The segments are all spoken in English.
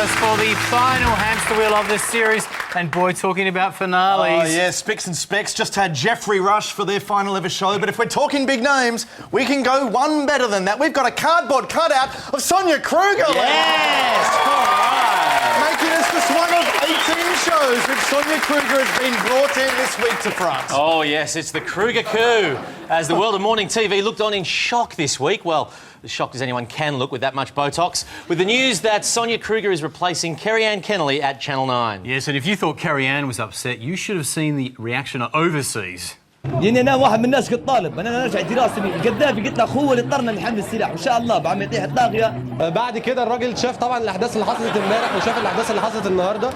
us for the final hamster wheel of this series. And boy, talking about finales. Oh, yeah, Spicks and Specs just had Jeffrey Rush for their final ever show. But if we're talking big names, we can go one better than that. We've got a cardboard cutout of Sonia Kruger. Yes! All right. Making us just one of 18 shows which Sonia Kruger has been brought in this week to front. Oh, yes, it's the Kruger coup. As the world of morning TV looked on in shock this week. Well, as shocked as anyone can look with that much Botox, with the news that Sonia Kruger is replacing Kerry-Anne Kennelly at Channel 9. Yes, and if you thought Kerry-Anne was upset, you should have seen the reaction overseas. لاني انا واحد من الناس كنت طالب انا ارجع دراستي القذافي قلت له اخوه اللي اضطرنا نحمل السلاح وان شاء الله بعد ما يطيح الطاغيه. بعد كده الراجل شاف طبعا الاحداث اللي حصلت امبارح وشاف الاحداث اللي حصلت النهارده.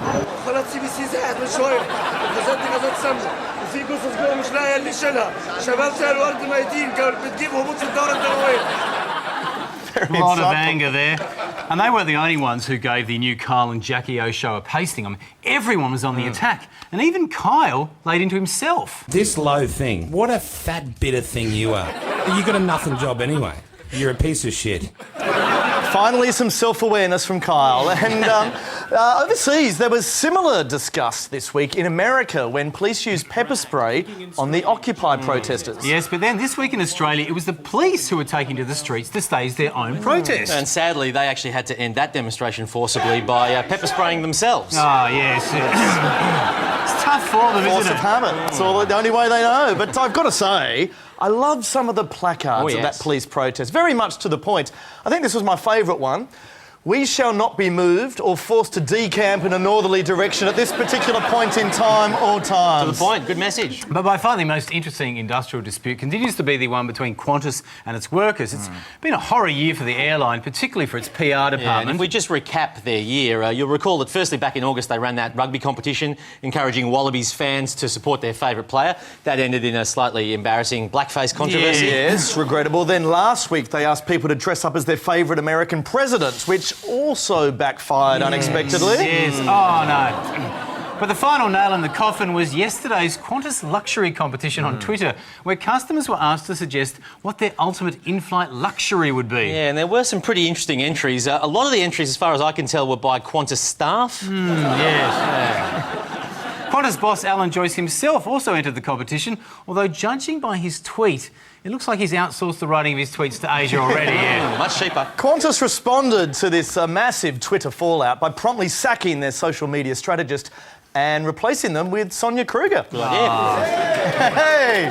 قناه سي بي سي زعلت من شويه غازات سمنه وفي قصص جوه مش لاقيه اللي يشيلها شباب سالوا ارض ميتين بتجيب هبوط في الدوره الدمويه. A lot of anger there. And they weren't the only ones who gave the new Kyle and Jackie O show a pasting. I mean, everyone was on the attack. And even Kyle laid into himself. This low thing, what a fat, bitter thing you are. You got a nothing job anyway. You're a piece of shit. Finally, some self-awareness from Kyle. And overseas, there was similar disgust this week in America when police used pepper spray on the Occupy protesters. Yes, but then this week in Australia, it was the police who were taking to the streets to stage their own protest. And sadly, they actually had to end that demonstration forcibly by pepper spraying themselves. Oh, yes. It's tough for them, Force isn't of it? habit. It's all the only way they know. But I've got to say, I love some of the placards of that police protest. Very much to the point. I think this was my favourite one. We shall not be moved or forced to decamp in a northerly direction at this particular point in time or times. To the point, good message. But by far the most interesting industrial dispute continues to be the one between Qantas and its workers. It's been a horror year for the airline, particularly for its PR department. Yeah, and if we just recap their year, you'll recall that firstly back in August they ran that rugby competition encouraging Wallabies fans to support their favourite player. That ended in a slightly embarrassing blackface controversy. Yes, regrettable. Then last week they asked people to dress up as their favourite American president, which also backfired unexpectedly. Yes. Oh, no. But the final nail in the coffin was yesterday's Qantas luxury competition on Twitter, where customers were asked to suggest what their ultimate in-flight luxury would be. Yeah, and there were some pretty interesting entries. A lot of the entries, as far as I can tell, were by Qantas staff. Yes. Qantas boss Alan Joyce himself also entered the competition, although judging by his tweet, it looks like he's outsourced the writing of his tweets to Asia already. Yeah. Much cheaper. Qantas responded to this massive Twitter fallout by promptly sacking their social media strategist and replacing them with Sonia Kruger. Good idea. Hey!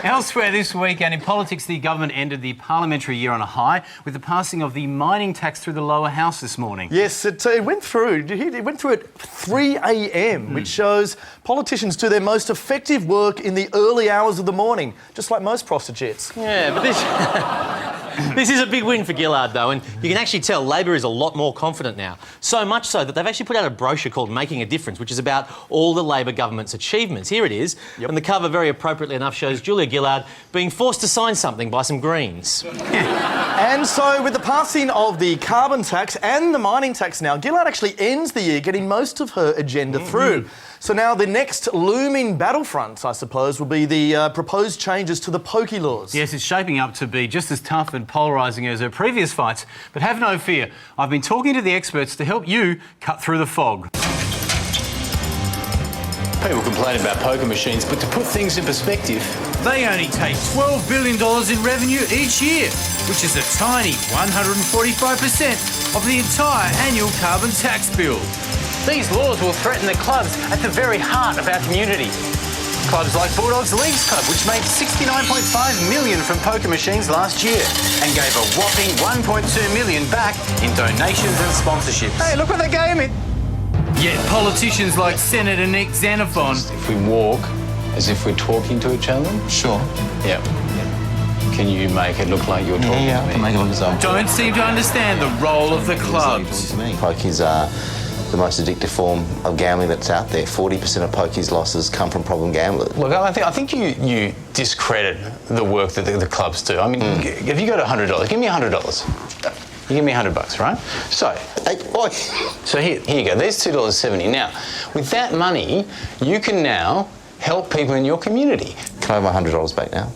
Elsewhere this week, and in politics, the government ended the parliamentary year on a high with the passing of the mining tax through the lower house this morning. Yes, it went through. It went through at 3 a.m, which shows politicians do their most effective work in the early hours of the morning, just like most prostitutes. Yeah, but this is a big win for Gillard, though, and you can actually tell Labor is a lot more confident now. So much so that they've actually put out a brochure called Making a Difference, which is about all the Labor government's achievements. Here it is, and the cover, very appropriately enough, shows Julia Gillard being forced to sign something by some Greens. And so, with the passing of the carbon tax and the mining tax now, Gillard actually ends the year getting most of her agenda through. So now the next looming battlefront, I suppose, will be the proposed changes to the pokey laws. Yes, it's shaping up to be just as tough and polarising as her previous fights. But have no fear, I've been talking to the experts to help you cut through the fog. People complain about poker machines, but to put things in perspective, they only take $12 billion in revenue each year, which is a tiny 145% of the entire annual carbon tax bill. These laws will threaten the clubs at the very heart of our community. Clubs like Bulldogs Leagues Club, which made $69.5 million from poker machines last year and gave a whopping $1.2 million back in donations and sponsorships. Hey, look what they gave me. Yet politicians like Senator Nick Xenophon... if we walk as if we're talking to each other. Sure. Yeah. Can you make it look like you're talking to me? I can make it look as though. Don't seem to understand the role of the clubs. Pokies are the most addictive form of gambling that's out there. 40% of pokies losses come from problem gamblers. Look, I think you discredit the work that the clubs do. I mean, if you got $100, give me $100. You give me $100, right? So, Hey, boy. so here you go. There's $2.70. Now, with that money, you can now help people in your community. Can I have my $100 back now?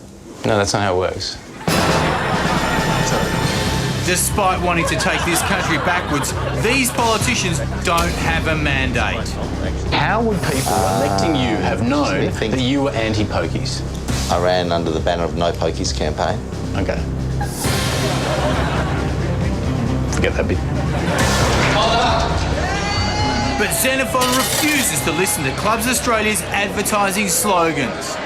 No, that's not how it works. Despite wanting to take this country backwards, these politicians don't have a mandate. How would people electing you have known that you were anti-pokies? I ran under the banner of No Pokies campaign. Okay. Forget that bit. But Xenophon refuses to listen to Clubs Australia's advertising slogans.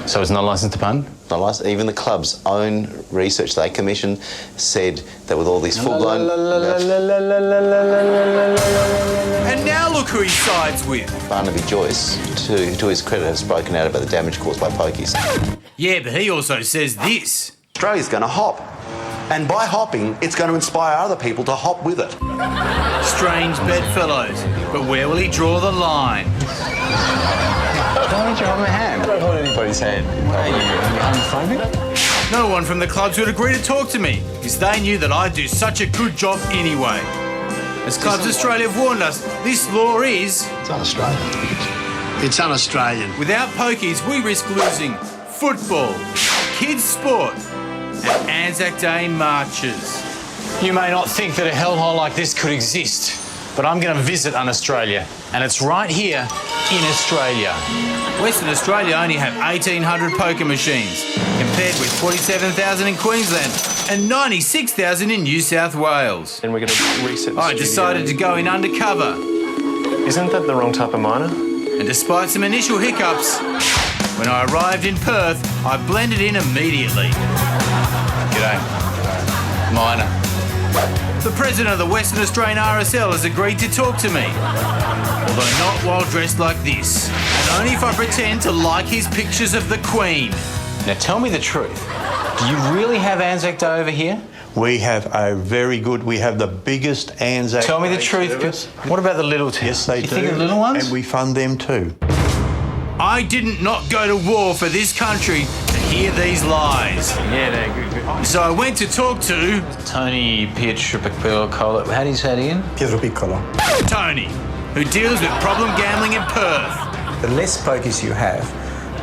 So it's not licensed to pun? Not licensed. Even the club's own research they commissioned said that with all these full-blown... And now look who he sides with. Barnaby Joyce, to his credit, has spoken out about the damage caused by pokies. Yeah, but he also says this. Australia's going to hop. And by hopping, it's going to inspire other people to hop with it. Strange bedfellows. But where will he draw the line? Why don't you hold my hand? Don't hold anybody's hand. Are you homophobic? No one from the clubs would agree to talk to me because they knew that I'd do such a good job anyway. As Clubs Australia have warned us, this law is... It's un-Australian. It's un-Australian. Without pokies, we risk losing football, kids' sport, and Anzac Day marches. You may not think that a hellhole like this could exist, but I'm going to visit Un-Australia, and it's right here in Australia. Western Australia only have 1,800 poker machines, compared with 47,000 in Queensland and 96,000 in New South Wales. And we're going to reset the I decided to go in undercover. Isn't that the wrong type of miner? And despite some initial hiccups, when I arrived in Perth, I blended in immediately. G'day. Miner. The president of the Western Australian RSL has agreed to talk to me, although not while dressed like this, and only if I pretend to like his pictures of the Queen. Now tell me the truth. Do you really have Anzac Day over here? We have we have the biggest Anzac Tell me the Day truth. service. What about the little towns? Yes, they you do. think of the little ones? And we fund them too. I didn't not go to war for this country to hear these lies. Yeah, they're good. So I went to talk to... Tony Pietropicolo. How do you say it again? Pietropicolo. Tony, who deals with problem gambling in Perth. The less pokies you have,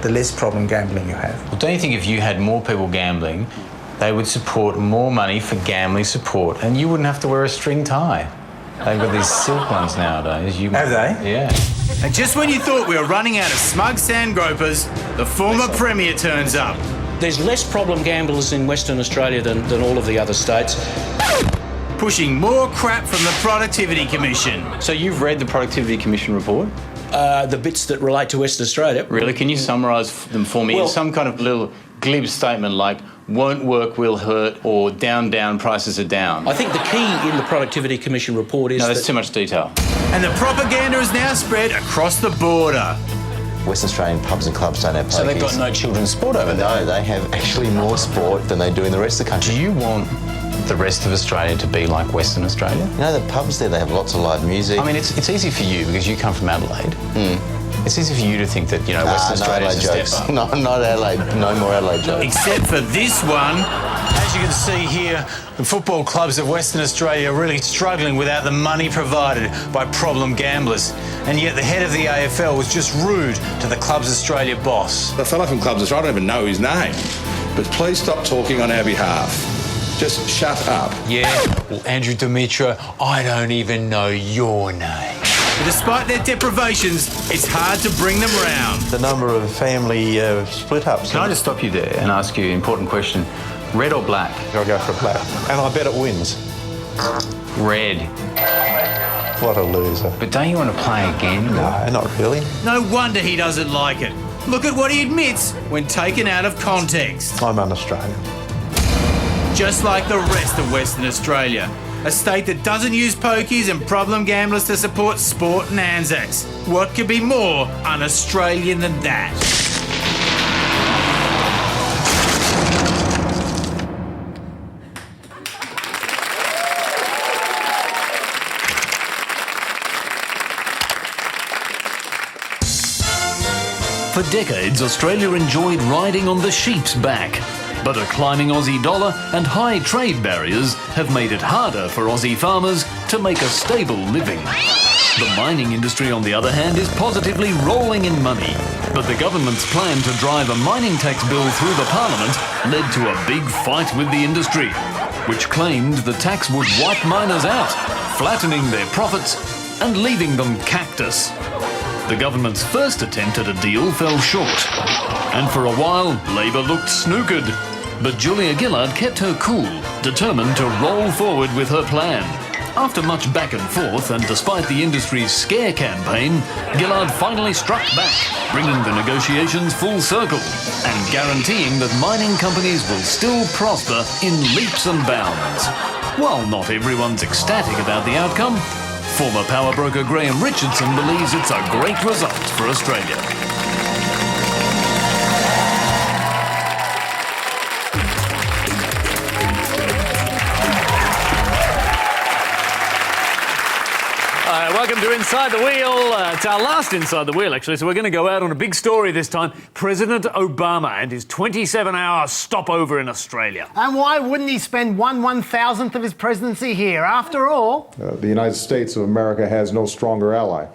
the less problem gambling you have. Well, don't you think if you had more people gambling, they would support more money for gambling support, and you wouldn't have to wear a string tie? They've got these silk ones nowadays. Have they? Yeah. And just when you thought we were running out of smug sand gropers, the former Premier turns up. There's less problem gamblers in Western Australia than all of the other states. Pushing more crap from the Productivity Commission. So you've read the Productivity Commission report? The bits that relate to Western Australia. Really? Can you summarise them for me in some kind of little glib statement like, won't work, will hurt, or down, prices are down? I think the key in the Productivity Commission report is No, that's too much detail. And the propaganda is now spread across the border. Western Australian pubs and clubs don't have pokies. So they've got no children's sport over there? No, they have actually more sport than they do in the rest of the country. Do you want the rest of Australia to be like Western Australia? You know, the pubs there, they have lots of live music. I mean, it's easy for you because you come from Adelaide. It's easy for you to think that, Western Australia is a step up. No, not Adelaide. No more Adelaide jokes. Except for this one. As you can see here, the football clubs of Western Australia are really struggling without the money provided by problem gamblers. And yet the head of the AFL was just rude to the Clubs Australia boss. The fellow from Clubs Australia, I don't even know his name. But please stop talking on our behalf. Just shut up. Yeah, well, Andrew Demetra, I don't even know your name. But despite their deprivations, it's hard to bring them round. The number of family split-ups. Can I just stop you there and ask you an important question? Red or black? I'll go for black. And I bet it wins. Red. What a loser. But don't you want to play again? No, not really. No wonder he doesn't like it. Look at what he admits when taken out of context. I'm un-Australian. Just like the rest of Western Australia. A state that doesn't use pokies and problem gamblers to support sport and Anzacs. What could be more un-Australian than that? For decades, Australia enjoyed riding on the sheep's back. But a climbing Aussie dollar and high trade barriers have made it harder for Aussie farmers to make a stable living. The mining industry, on the other hand, is positively rolling in money. But the government's plan to drive a mining tax bill through the parliament led to a big fight with the industry. which claimed the tax would wipe miners out, flattening their profits and leaving them cactus. The government's first attempt at a deal fell short, and for a while, Labor looked snookered. But Julia Gillard kept her cool, determined to roll forward with her plan. After much back and forth, and despite the industry's scare campaign, Gillard finally struck back, bringing the negotiations full circle and guaranteeing that mining companies will still prosper in leaps and bounds. While not everyone's ecstatic about the outcome, former power broker Graham Richardson believes it's a great result for Australia. Welcome to Inside the Wheel. It's our last Inside the Wheel, actually, so we're going to go out on a big story this time. President Obama and his 27-hour stopover in Australia. And why wouldn't he spend 1/1000th of his presidency here? After all... the United States of America has no stronger ally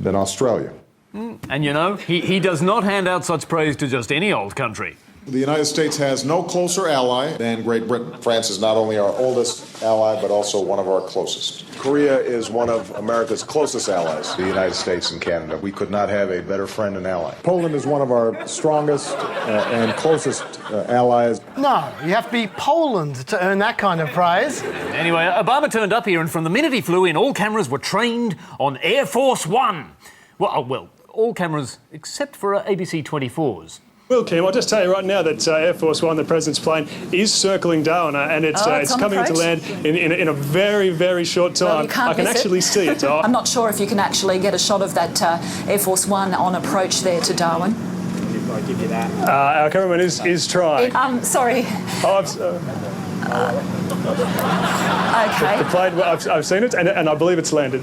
than Australia. And you know, he does not hand out such praise to just any old country. The United States has no closer ally than Great Britain. France is not only our oldest ally, but also one of our closest. Korea is one of America's closest allies. The United States and Canada. We could not have a better friend and ally. Poland is one of our strongest and closest allies. No, you have to be Poland to earn that kind of praise. Anyway, Obama turned up here, and from the minute he flew in, all cameras were trained on Air Force One. Well, all cameras except for ABC 24's. Well, Kim, I'll just tell you right now that Air Force One, the President's plane, is circling down, and it's coming to land in a very, very short time. Well, I can actually see it. I'm not sure if you can actually get a shot of that Air Force One on approach there to Darwin. If I give you that. Our cameraman is trying. Sorry. Okay. The plane, I've seen it, and I believe it's landed.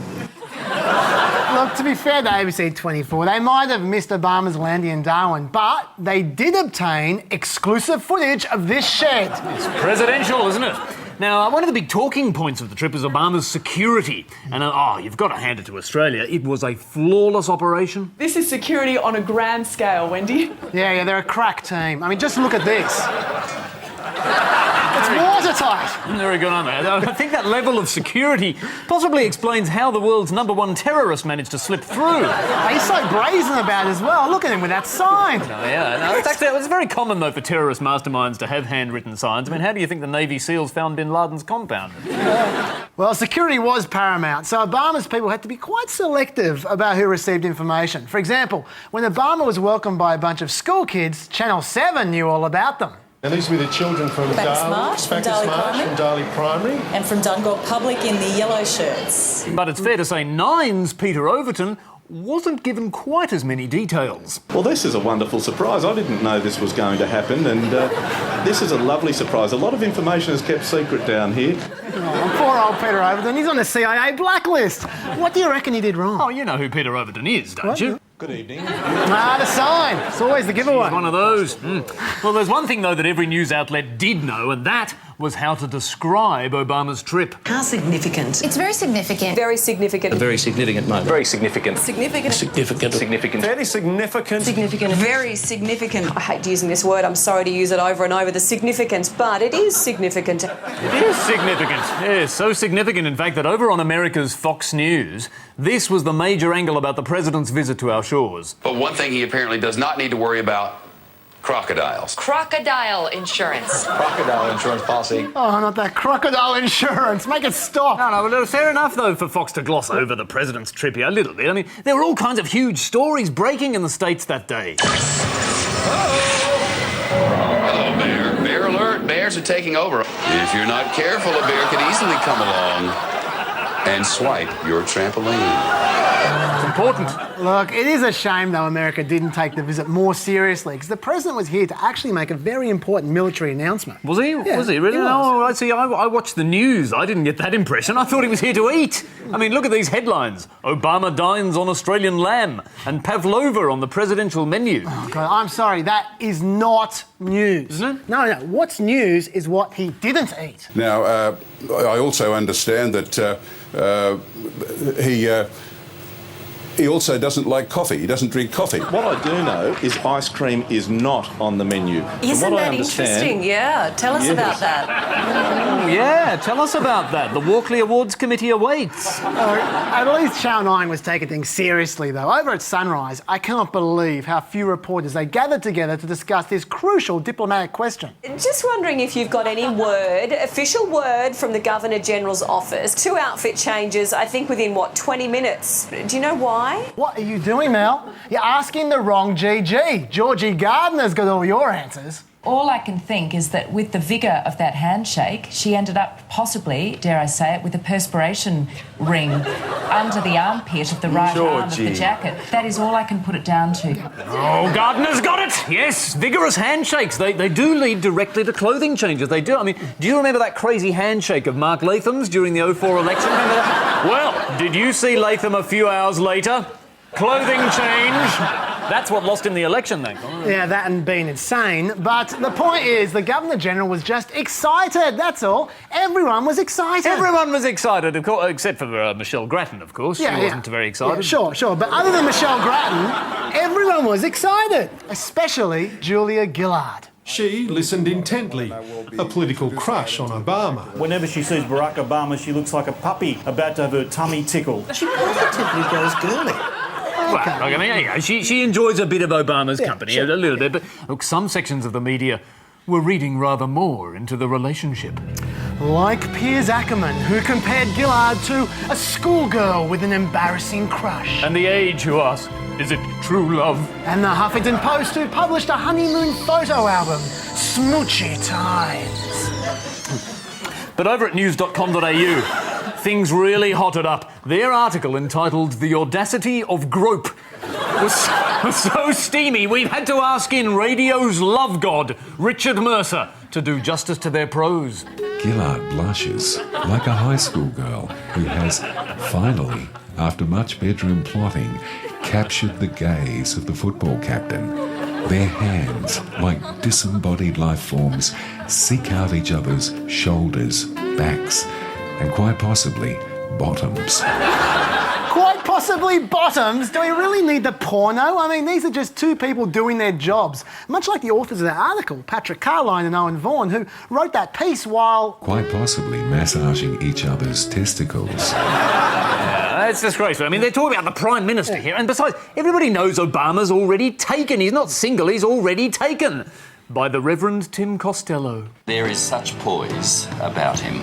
Look, to be fair to ABC 24, they might have missed Obama's landing in Darwin, but they did obtain exclusive footage of this shed. It's presidential, isn't it? Now, one of the big talking points of the trip was Obama's security. And, you've got to hand it to Australia. It was a flawless operation. This is security on a grand scale, Wendy. Yeah, they're a crack team. I mean, just look at this. It's watertight. Very good on that. I think that level of security possibly explains how the world's #1 terrorist managed to slip through. He's so brazen about it as well. Look at him with that sign. It's very common, though, for terrorist masterminds to have handwritten signs. I mean, how do you think the Navy SEALs found bin Laden's compound? Well, security was paramount, so Obama's people had to be quite selective about who received information. For example, when Obama was welcomed by a bunch of school kids, Channel 7 knew all about them. And these were the children from Darley Primary. And from Dungog Public in the yellow shirts. But it's fair to say Nine's Peter Overton wasn't given quite as many details. Well, this is a wonderful surprise. I didn't know this was going to happen, and this is a lovely surprise. A lot of information is kept secret down here. Oh, poor old Peter Overton. He's on the CIA blacklist. What do you reckon he did wrong? Oh, you know who Peter Overton is, don't you? Good evening. The sign. It's always the giveaway. He's one of those. Well, there's one thing, though, that every news outlet did know, and that was how to describe Obama's trip. How significant? It's very significant. Very significant. A very significant moment. Very significant. Significant. Significant. Significant. Fairly significant. Significant. Very significant. I hate using this word. I'm sorry to use it over and over, the significance, but it is significant. It is significant. Yes, so significant, in fact, that over on America's Fox News, this was the major angle about the president's visit to our shores. But one thing he apparently does not need to worry about: crocodiles. Crocodile insurance. Crocodile insurance policy. Oh, not that crocodile insurance. Make it stop. No, fair enough, though, for Fox to gloss over the president's trip here a little bit. I mean, there were all kinds of huge stories breaking in the States that day. Hello, Bear. Bear alert. Bears are taking over. If you're not careful, a bear could easily come along and swipe your trampoline. It's important. Look, it is a shame, though, America didn't take the visit more seriously, because the president was here to actually make a very important military announcement. Was he? Yeah, was he really? He was. Oh, I see. I watched the news. I didn't get that impression. I thought he was here to eat. I mean, look at these headlines. Obama dines on Australian lamb and pavlova on the presidential menu. Oh, God, I'm sorry. That is not news. Isn't it? No. What's news is what he didn't eat. Now, I also understand that He also doesn't like coffee. He doesn't drink coffee. What I do know is ice cream is not on the menu. Isn't that interesting? Yeah, tell us about that. Oh, yeah, tell us about that. The Walkley Awards Committee awaits. At least Channel 9 was taking things seriously, though. Over at Sunrise, I cannot believe how few reporters they gathered together to discuss this crucial diplomatic question. Just wondering if you've got any official word from the Governor-General's office. 2 outfit changes, I think within, 20 minutes. Do you know why? What are you doing, Mel? You're asking the wrong GG. Georgie Gardner's got all your answers. All I can think is that with the vigour of that handshake, she ended up possibly, dare I say it, with a perspiration ring under the armpit of the right arm of the jacket. That is all I can put it down to. Oh, Gardner's got it! Yes, vigorous handshakes. They do lead directly to clothing changes. They do. I mean, do you remember that crazy handshake of Mark Latham's during the 04 election? Remember that? Well, did you see Latham a few hours later? Clothing change. That's what lost him the election, thank God. Yeah, that and being insane. But the point is, the Governor-General was just excited, that's all. Everyone was excited. Everyone was excited, of course, except for Michelle Grattan, of course. Yeah, she wasn't very excited. Yeah, sure. But other than Michelle Grattan, everyone was excited, especially Julia Gillard. She listened intently, a political crush on Obama. Whenever she sees Barack Obama, she looks like a puppy about to have her tummy tickled. She positively goes girly. Well, look, I mean, there you go. She enjoys a bit of Obama's company, a little bit, but look, some sections of the media were reading rather more into the relationship. Like Piers Ackerman, who compared Gillard to a schoolgirl with an embarrassing crush. And The Age, who asked, is it true love? And the Huffington Post, who published a honeymoon photo album, Smoochy Times. But over at news.com.au, things really hotted up. Their article entitled The Audacity of Grope was so steamy we've had to ask in radio's love god, Richard Mercer, to do justice to their prose. Gillard blushes like a high school girl who has finally, after much bedroom plotting, captured the gaze of the football captain. Their hands, like disembodied life forms, seek out each other's shoulders, backs, and quite possibly bottoms. Quite possibly bottoms? Do we really need the porno? I mean, these are just two people doing their jobs. Much like the authors of that article, Patrick Carline and Owen Vaughan, who wrote that piece while... quite possibly massaging each other's testicles. That's disgraceful. I mean, they're talking about the Prime Minister here, and besides, everybody knows Obama's already taken. He's not single, he's already taken. By the Reverend Tim Costello. There is such poise about him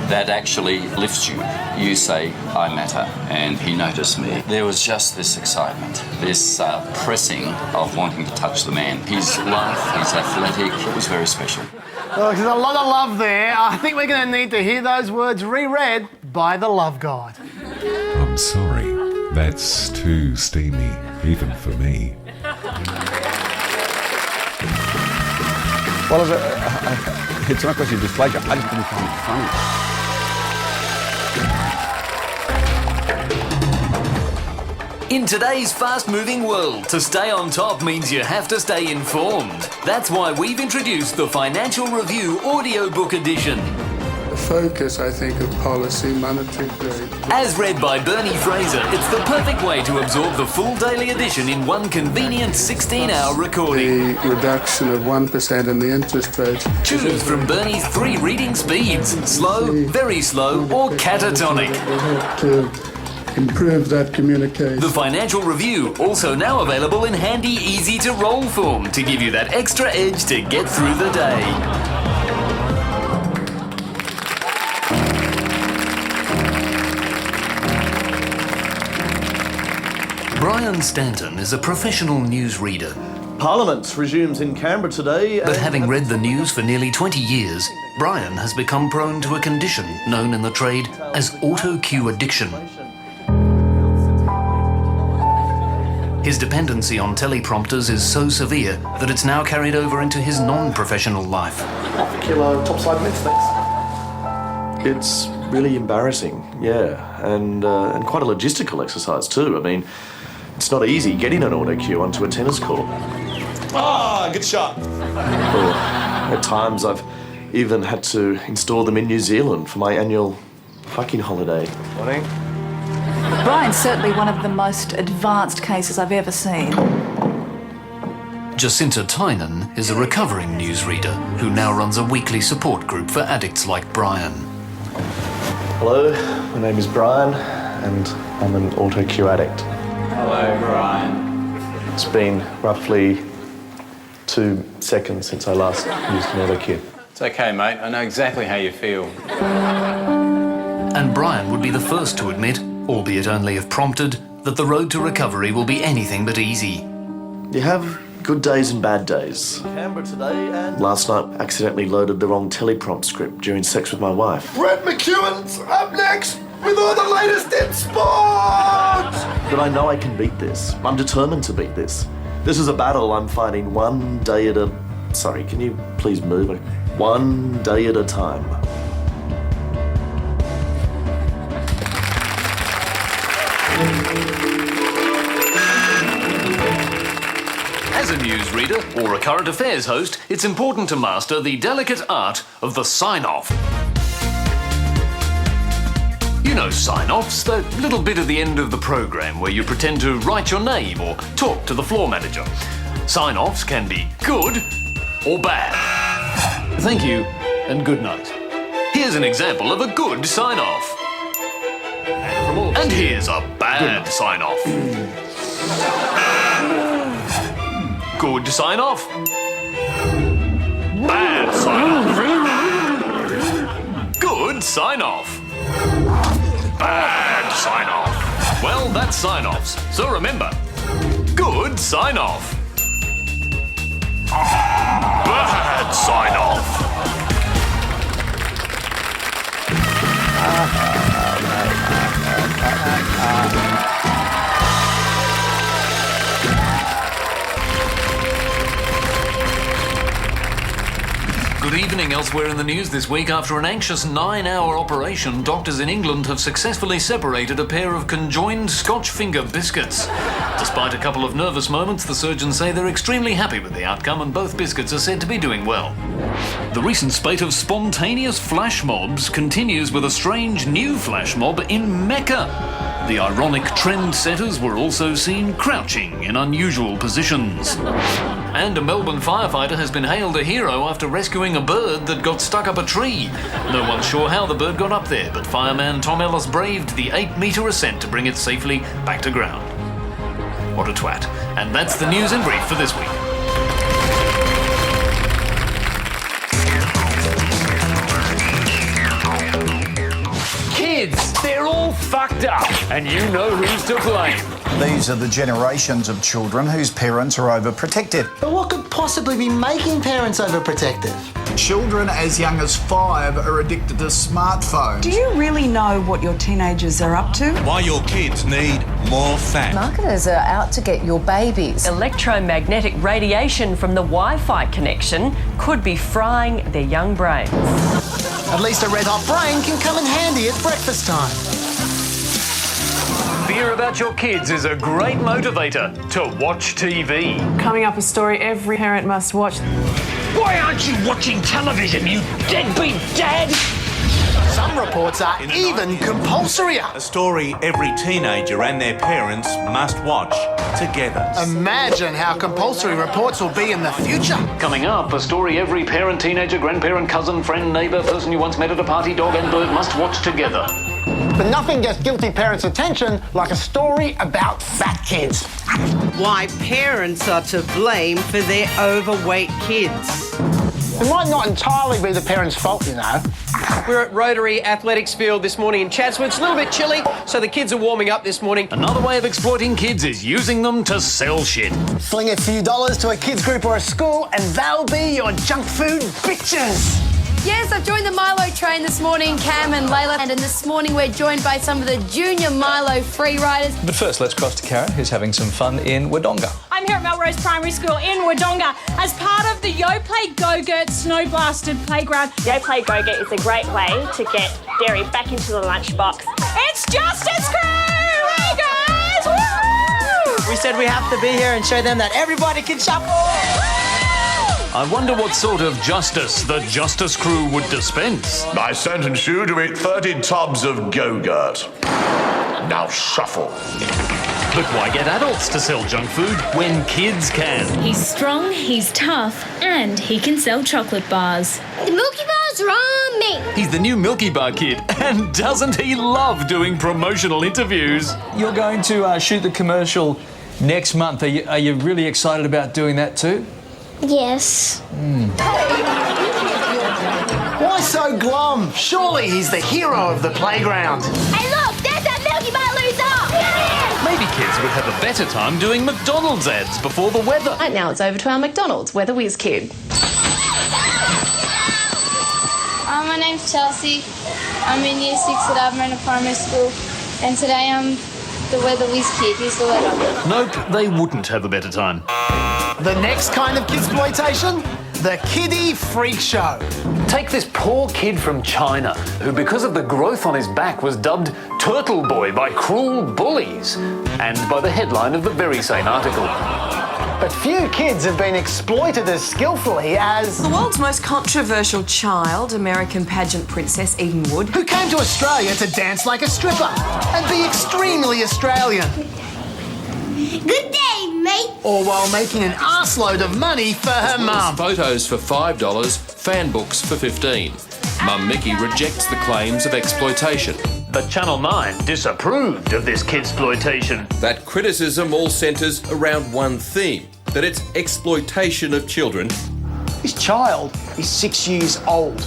that actually lifts you. You say, I matter, and he noticed me. There was just this excitement, this pressing of wanting to touch the man. He's lithe, he's athletic, it was very special. Look, there's a lot of love there. I think we're going to need to hear those words reread by the love god. I'm sorry, that's too steamy, even for me. Well, it's not because you dislike it, I just didn't find it funny. In today's fast-moving world, to stay on top means you have to stay informed. That's why we've introduced the Financial Review Audiobook Edition. The focus, I think, of policy, monetary theory. As read by Bernie Fraser, it's the perfect way to absorb the full daily edition in one convenient 16-hour recording. The reduction of 1% in the interest rate. Choose from Bernie's 3 reading speeds: slow, very slow, or catatonic. We have to improve that communication. The Financial Review, also now available in handy, easy-to-roll form to give you that extra edge to get through the day. Brian Stanton is a professional newsreader. Parliament resumes in Canberra today. But having read the news for nearly 20 years, Brian has become prone to a condition known in the trade as auto-cue addiction. His dependency on teleprompters is so severe that it's now carried over into his non-professional life. Half a kilo topside mince, thanks. It's really embarrassing, yeah, and quite a logistical exercise too. I mean, it's not easy getting an auto cue onto a tennis court. Ah, good shot. Or, at times I've even had to install them in New Zealand for my annual fucking holiday. Morning. Brian's certainly one of the most advanced cases I've ever seen. Jacinta Tynan is a recovering newsreader who now runs a weekly support group for addicts like Brian. Hello, my name is Brian and I'm an auto cue addict. Hello, Brian. It's been roughly 2 seconds since I last used an auto cue. It's okay, mate. I know exactly how you feel. And Brian would be the first to admit, albeit only if prompted, that the road to recovery will be anything but easy. You have good days and bad days. Canberra today and... Last night, accidentally loaded the wrong teleprompt script during sex with my wife. Brett McEwen's up next with all the latest in sport! But I know I can beat this. I'm determined to beat this. This is a battle I'm fighting one day at a... Sorry, can you please move? One day at a time. As a newsreader or a current affairs host, it's important to master the delicate art of the sign-off. You know sign-offs, the little bit at the end of the programme where you pretend to write your name or talk to the floor manager. Sign-offs can be good or bad. Thank you and good night. Here's an example of a good sign-off. And here's a bad sign-off. Good sign-off. Bad sign-off. Good sign-off. Bad sign-off. Well, that's sign-offs. So remember, good sign-off. Bad sign-off. Good evening. Elsewhere in the news this week, after an anxious 9-hour operation, doctors in England have successfully separated a pair of conjoined Scotch finger biscuits. Despite a couple of nervous moments, the surgeons say they're extremely happy with the outcome and both biscuits are said to be doing well. The recent spate of spontaneous flash mobs continues with a strange new flash mob in Mecca. The ironic trendsetters were also seen crouching in unusual positions. And a Melbourne firefighter has been hailed a hero after rescuing a bird that got stuck up a tree. No one's sure how the bird got up there, but fireman Tom Ellis braved the 8-metre ascent to bring it safely back to ground. What a twat. And that's the news in brief for this week. Kids, they're all fucked up, and you know who's to blame. These are the generations of children whose parents are overprotective. But what could possibly be making parents overprotective? Children as young as 5 are addicted to smartphones. Do you really know what your teenagers are up to? Why your kids need more fat. Marketers are out to get your babies. Electromagnetic radiation from the Wi-Fi connection could be frying their young brains. At least a red-hot brain can come in handy at breakfast time. Fear about your kids is a great motivator to watch TV. Coming up, a story every parent must watch. Why aren't you watching television, you deadbeat dad? Some reports are even compulsory. A story every teenager and their parents must watch together. Imagine how compulsory reports will be in the future. Coming up, a story every parent, teenager, grandparent, cousin, friend, neighbour, person you once met at a party, dog and bird must watch together. But nothing gets guilty parents' attention like a story about fat kids. Why parents are to blame for their overweight kids. It might not entirely be the parents' fault, you know. We're at Rotary Athletics Field this morning in Chatswood. It's a little bit chilly, so the kids are warming up this morning. Another way of exploiting kids is using them to sell shit. Fling a few dollars to a kids group or a school and they'll be your junk food bitches. Yes, I've joined the Milo train this morning, Cam and Layla, and this morning we're joined by some of the junior Milo free riders. But first, let's cross to Karen, who's having some fun in Wodonga. I'm here at Melrose Primary School in Wodonga as part of the Yo Play Go-Gurt Snow Blasted Playground. Yo Play Go-Gurt is a great way to get dairy back into the lunchbox. It's Justice Crew! Hey guys! Woo! We said we have to be here and show them that everybody can shop. I wonder what sort of justice the Justice Crew would dispense. I sentence you to eat 30 tubs of Go-Gurt. Now shuffle. But why get adults to sell junk food when kids can? He's strong, he's tough, and he can sell chocolate bars. The Milky Bar's on me. He's the new Milky Bar kid, and doesn't he love doing promotional interviews? You're going to shoot the commercial next month. Are you really excited about doing that too? Yes. Why so glum? Surely he's the hero of the playground. Hey, look, there's that Milky Bar loser. Maybe kids would have a better time doing McDonald's ads before the weather. Right now it's over to our McDonald's Weather Whiz Kid. My name's Chelsea. I'm in Year 6 at Alberta Primary School, and today I'm the Weather Whiz Kid. Here's the weather. Nope, they wouldn't have a better time. The next kind of kidsploitation? The kiddie freak show. Take this poor kid from China, who because of the growth on his back was dubbed Turtle Boy by cruel bullies, and by the headline of the very same article. But few kids have been exploited as skillfully as... The world's most controversial child, American pageant princess Eden Wood. Who came to Australia to dance like a stripper and be extremely Australian. Good day, mate. All while making an arseload of money for her mum. Photos for $5, fan books for $15. Mum Mickey rejects the claims of exploitation. But Channel 9 disapproved of this kidsploitation. That criticism all centres around one theme, that it's exploitation of children. This child is 6 years old.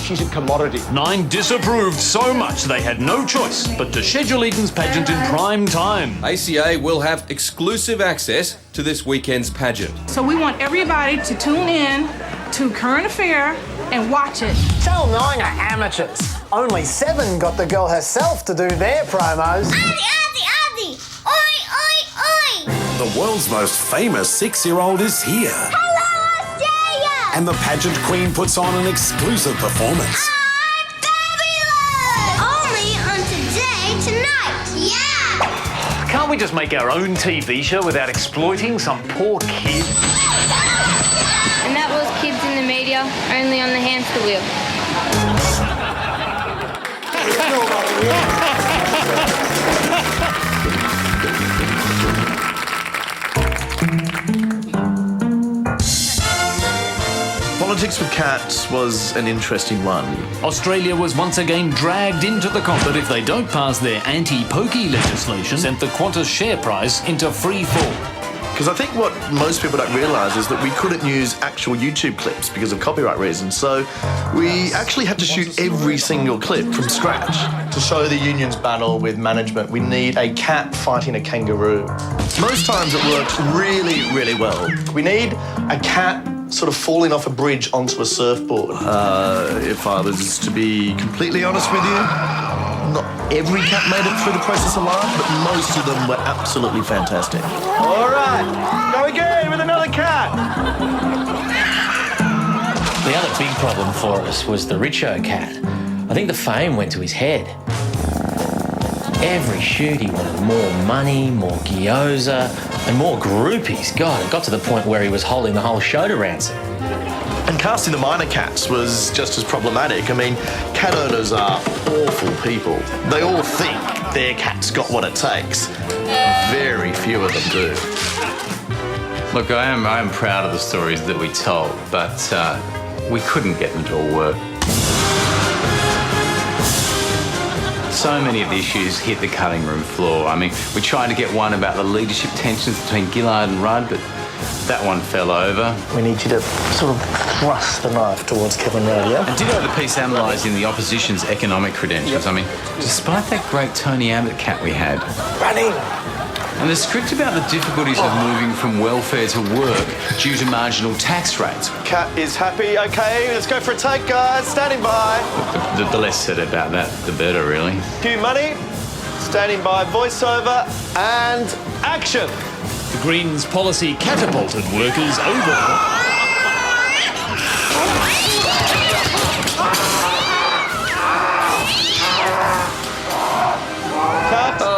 She's a commodity. 9 disapproved so much they had no choice but to schedule Eden's pageant in prime time. ACA will have exclusive access to this weekend's pageant. So we want everybody to tune in to Current Affair and watch it. Channel 9 are amateurs. Only 7 got the girl herself to do their promos. Auntie! Oi, oi, oi! The world's most famous 6-year-old is here. Hello, Australia! And the pageant queen puts on an exclusive performance. I'm fabulous! Only on Today Tonight, yeah! Can't we just make our own TV show without exploiting some poor kid? And that was kids in the media, only on the hamster wheel. Politics with cats was an interesting one. Australia was once again dragged into the but if they don't pass their anti-pokey legislation, sent the Qantas share price into free fall. Because I think what most people don't realise is that we couldn't use actual YouTube clips because of copyright reasons. So we actually had to shoot every single clip from scratch. To show the union's battle with management, we need a cat fighting a kangaroo. Most times it works really, really well. We need a cat sort of falling off a bridge onto a surfboard. If I was to be completely honest with you, not every cat made it through the process alive, but most of them were absolutely fantastic. All right, go again with another cat. The other big problem for us was the Richo cat. I think the fame went to his head. Every shoot he wanted more money, more gyoza, and more groupies. God, it got to the point where he was holding the whole show to ransom. And casting the minor cats was just as problematic. I mean, cat owners are awful people. They all think their cat's got what it takes. Very few of them do. Look, I am proud of the stories that we told, but we couldn't get them to all work. So many of the issues hit the cutting room floor. I mean, we tried to get one about the leadership tensions between Gillard and Rudd, but that one fell over. We need you to sort of thrust the knife towards Kevin Rudd, yeah? And did you know the piece analysing the opposition's economic credentials? I mean, despite that great Tony Abbott cat we had. Running! And the script about the difficulties of moving from welfare to work due to marginal tax rates. Cat is happy. OK, let's go for a take, guys. Standing by. Look, the less said about that, the better, really. Cue money. Standing by. Voiceover and action. The Greens' policy catapulted workers over.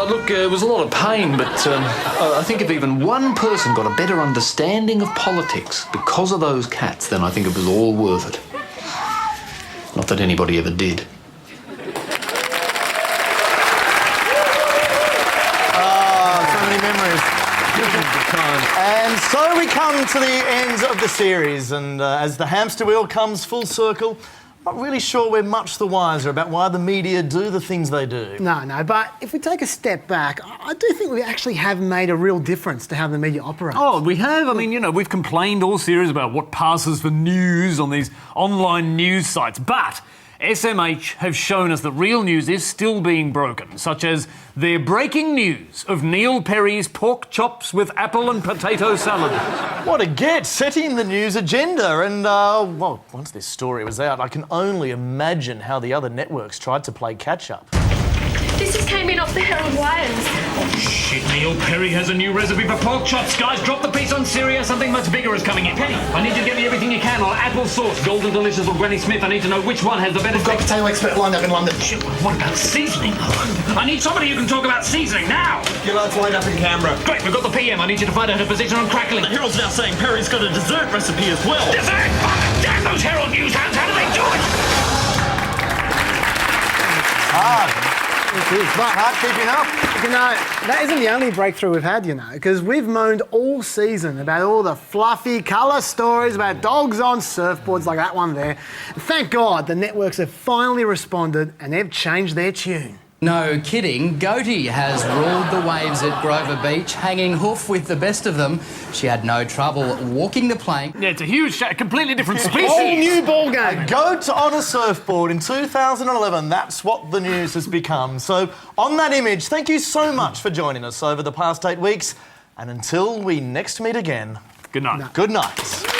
Look, it was a lot of pain, but I think if even one person got a better understanding of politics because of those cats, then I think it was all worth it. Not that anybody ever did. memories. And so we come to the end of the series, and as the hamster wheel comes full circle, I'm not really sure we're much the wiser about why the media do the things they do. No, but if we take a step back, I do think we actually have made a real difference to how the media operates. Oh, we have. I mean, you know, we've complained all series about what passes for news on these online news sites, but SMH have shown us that real news is still being broken, such as their breaking news of Neil Perry's pork chops with apple and potato salad. What a get, setting the news agenda. And, well, once this story was out, I can only imagine how the other networks tried to play catch-up. This just came in off the Herald Wires. Oh, shit, Neil Perry has a new recipe for pork chops. Guys, drop the piece on Syria. Something much bigger is coming in. Penny, I need you to get me everything you can on apple sauce, Golden Delicious or Granny Smith. I need to know which one has the better... We've got potato expert lined up in London. Shit, what about seasoning? I need somebody who can talk about seasoning now. Gillard's lined up in Canberra. Great, we've got the PM. I need you to find out her position on crackling. The Herald's now saying Perry's got a dessert recipe as well. Dessert? Damn those Herald news hounds. How do they do it? Hard. It's hard keeping up. You know, that isn't the only breakthrough we've had, you know, because we've moaned all season about all the fluffy colour stories about dogs on surfboards like that one there. And thank God the networks have finally responded and they've changed their tune. No kidding, Goatee has ruled the waves at Grover Beach, hanging hoof with the best of them. She had no trouble walking the plank. Yeah, it's a huge, completely different species. Whole new ball game. A goat on a surfboard in 2011, that's what the news has become. So, on that image, thank you so much for joining us over the past 8 weeks. And until we next meet again... Good night. Good night.